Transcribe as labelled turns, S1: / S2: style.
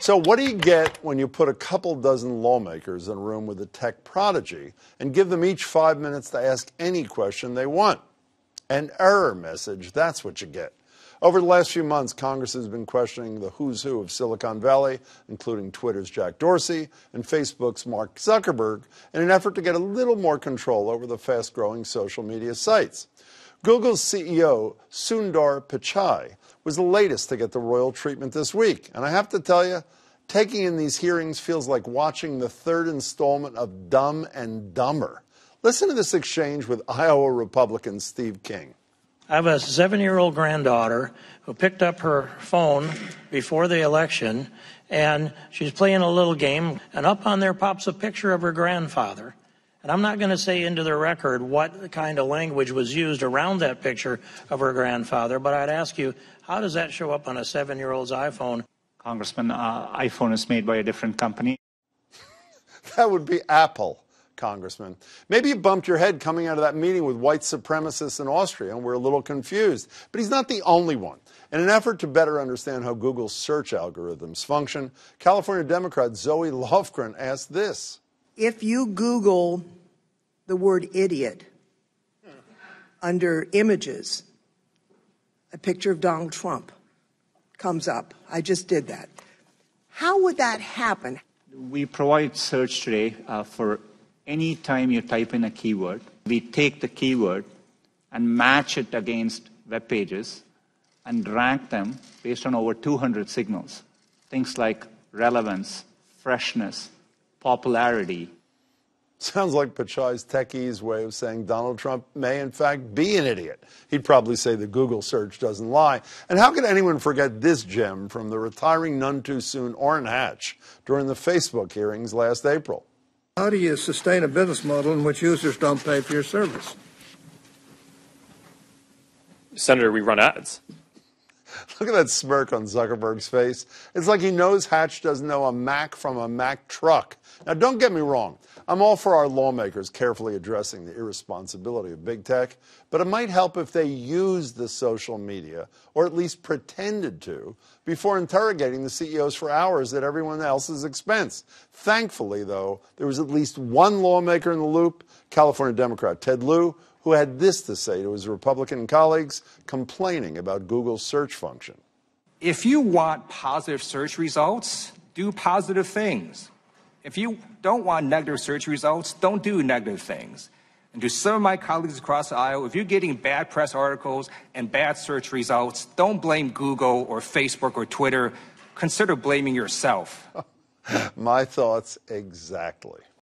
S1: So what do you get when you put a couple dozen lawmakers in a room with a tech prodigy and give them each 5 minutes to ask any question they want? An error message, that's what you get. Over the last few months, Congress has been questioning the who's who of Silicon Valley, including Twitter's Jack Dorsey and Facebook's Mark Zuckerberg, in an effort to get a little more control over the fast-growing social media sites. Google's CEO, Sundar Pichai, was the latest to get the royal treatment this week. And I have to tell you, taking in these hearings feels like watching the third installment of Dumb and Dumber. Listen to this exchange with Iowa Republican Steve King.
S2: I have a 7-year-old granddaughter who picked up her phone before the election, and she's playing a little game, and up on there pops a picture of her grandfather. And I'm not going to say into the record what kind of language was used around that picture of her grandfather, but I'd ask you, how does that show up on a 7-year-old's iPhone?
S3: Congressman, iPhone is made by a different company.
S1: That would be Apple, Congressman. Maybe you bumped your head coming out of that meeting with white supremacists in Austria and were a little confused. But he's not the only one. In an effort to better understand how Google's search algorithms function, California Democrat Zoe Lofgren asked this.
S4: If you Google the word idiot under images, a picture of Donald Trump comes up. I just did that. How would that happen?
S3: We provide search today for any time you type in a keyword. We take the keyword and match it against web pages and rank them based on over 200 signals. Things like relevance, freshness, popularity.
S1: Sounds like Pichai's techie's way of saying Donald Trump may, in fact, be an idiot. He'd probably say the Google search doesn't lie. And how could anyone forget this gem from the retiring none too soon Orrin Hatch during the Facebook hearings last April?
S5: How do you sustain a business model in which users don't pay for your service?
S6: Senator, we run ads.
S1: Look at that smirk on Zuckerberg's face. It's like he knows Hatch doesn't know a Mac from a Mac truck. Now, don't get me wrong. I'm all for our lawmakers carefully addressing the irresponsibility of big tech, but it might help if they used the social media, or at least pretended to, before interrogating the CEOs for hours at everyone else's expense. Thankfully, though, there was at least one lawmaker in the loop, California Democrat Ted Lieu, who had this to say to his Republican colleagues complaining about Google's search function.
S7: If you want positive search results, do positive things. If you don't want negative search results, don't do negative things. And to some of my colleagues across the aisle, if you're getting bad press articles and bad search results, don't blame Google or Facebook or Twitter. Consider blaming yourself.
S1: My thoughts exactly.